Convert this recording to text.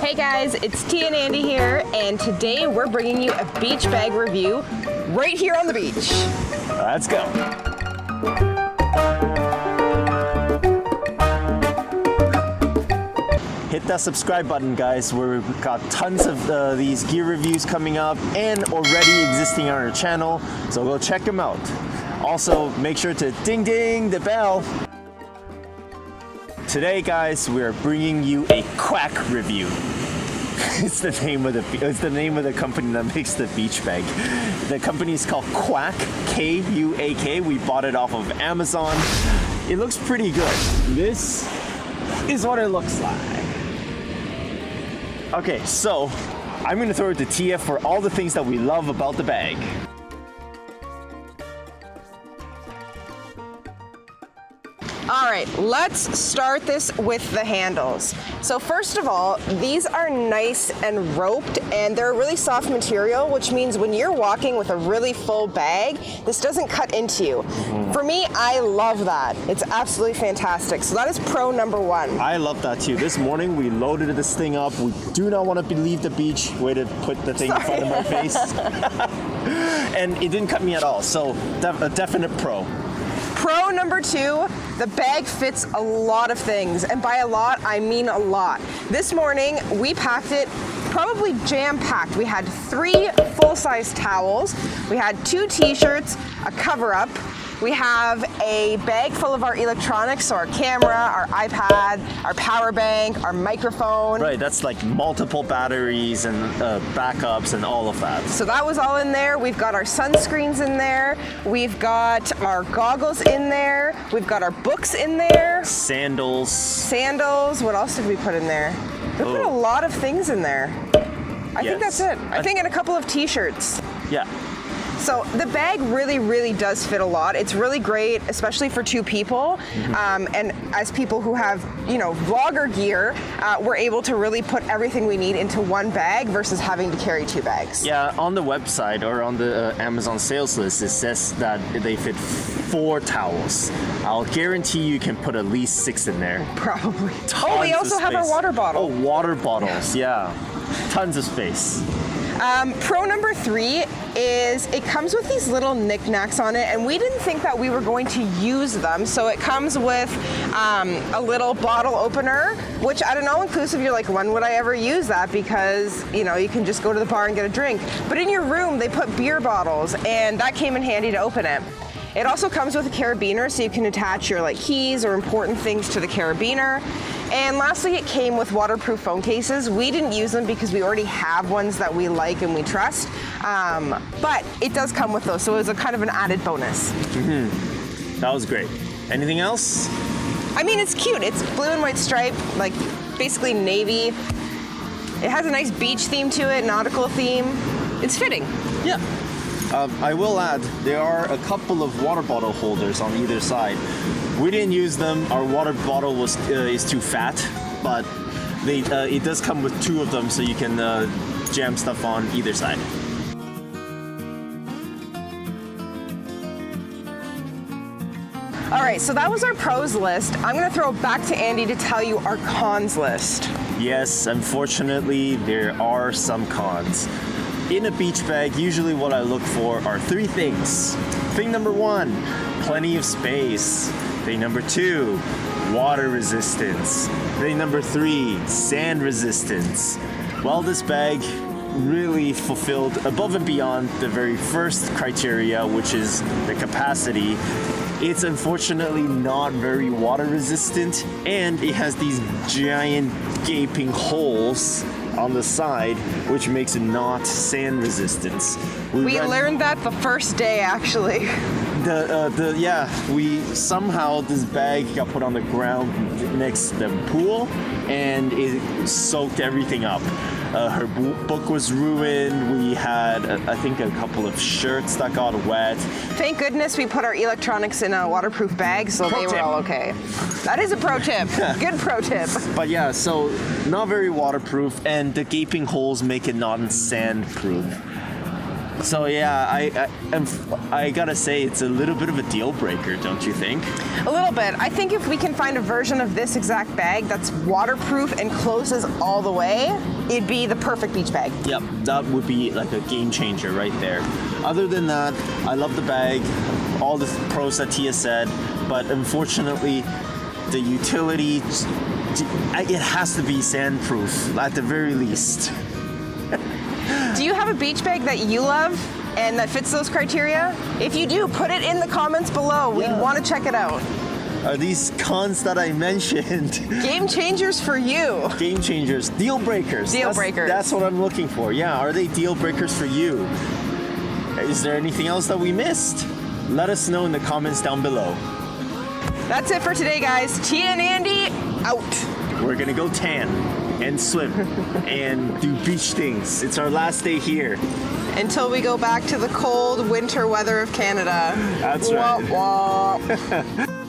Hey guys, it's T and Andy here, and today we're bringing you a beach bag review right here on the beach. Let's go. Hit that subscribe button, guys. We've got tons of these gear reviews coming up and already existing on our channel, so go check them out. Also, make sure to ding ding the bell. Today, guys, we're bringing you a Quack review. It's the name of the company that makes the beach bag. The company is called Quack, K-U-A-K. We bought it off of Amazon. It looks pretty good. This is what it looks like. Okay, so I'm gonna throw it to TF for all the things that we love about the bag. All right, let's start this with the handles. So first of all, these are nice and roped, and they're a really soft material, which means when you're walking with a really full bag, this doesn't cut into you. For me, I love that. It's absolutely fantastic. So that is pro number one. I love that too. This morning we loaded this thing up. We do not want to leave the beach. Way to put the thing in front of my face. And it didn't cut me at all, so a definite pro. Pro number two, the bag fits a lot of things, and by a lot, I mean a lot. This morning, we packed it probably jam-packed. We had 3 full-size towels, we had 2 t-shirts, a cover-up, we have a bag full of our electronics, so our camera, our iPad, our power bank, our microphone. Right, that's like multiple batteries and backups and all of that. So that was all in there. We've got our sunscreens in there. We've got our goggles in there. We've got our books in there. Sandals. Sandals. What else did we put in there? We put a lot of things in there. I think that's it. I think and a couple of t-shirts. Yeah. So the bag really, really does fit a lot. It's really great, especially for 2 people. And as people who have, vlogger gear, we're able to really put everything we need into one bag versus having to carry 2 bags. Yeah, on the website or on the Amazon sales list, it says that they fit 4 towels. I'll guarantee you can put at least 6 in there. Probably. Tons we also have our water bottle. Oh, water bottles, yeah. Tons of space. Pro number 3 is it comes with these little knickknacks on it, and we didn't think that we were going to use them. So it comes with a little bottle opener, which at an all-inclusive, you're like, when would I ever use that? Because, you can just go to the bar and get a drink. But in your room, they put beer bottles, and that came in handy to open it. It also comes with a carabiner, so you can attach your keys or important things to the carabiner. And lastly, it came with waterproof phone cases. We didn't use them because we already have ones that we like and we trust, but it does come with those, so it was a kind of an added bonus. That was great. Anything else? I mean, it's cute. It's blue and white stripe, basically navy. It has a nice beach theme to it, nautical theme. It's fitting. Yeah. I will add, there are a couple of water bottle holders on either side. We didn't use them. Our water bottle is too fat, but it does come with 2 of them, so you can jam stuff on either side. All right, so that was our pros list. I'm gonna throw it back to Andy to tell you our cons list. Yes, unfortunately, there are some cons. In a beach bag, usually what I look for are 3 things. Thing number 1, plenty of space. Thing number 2, water resistance. Thing number 3, sand resistance. Well, this bag really fulfilled above and beyond the very first criteria, which is the capacity. It's unfortunately not very water resistant, and it has these giant gaping holes on the side, which makes it not sand resistant. We learned that the first day, actually. This bag got put on the ground next to the pool, and it soaked everything up. Her book was ruined. We had, I think, a couple of shirts that got wet. Thank goodness we put our electronics in a waterproof bag, so they were all okay. That is a pro tip. Good pro tip. But yeah, so not very waterproof, and the gaping holes make it non-sand proof. So yeah, I gotta say it's a little bit of a deal breaker, don't you think? A little bit. I think if we can find a version of this exact bag that's waterproof and closes all the way, it'd be the perfect beach bag. Yep, that would be like a game changer right there. Other than that, I love the bag, all the pros that Tia said, but unfortunately, the utility, it has to be sandproof at the very least. Do you have a beach bag that you love and that fits those criteria? If you do, put it in the comments below. We Yeah. want to check it out. Are these cons that I mentioned Game changers for you. game changers, deal breakers? Deal breakers. That's what I'm looking for. Yeah, are they deal breakers for you? Is there anything else that we missed? Let us know in the comments down below. That's it for today, guys. Tia and Andy, out. We're gonna go tan and swim and do beach things. It's our last day here. Until we go back to the cold winter weather of Canada. That's right. Wah, wah.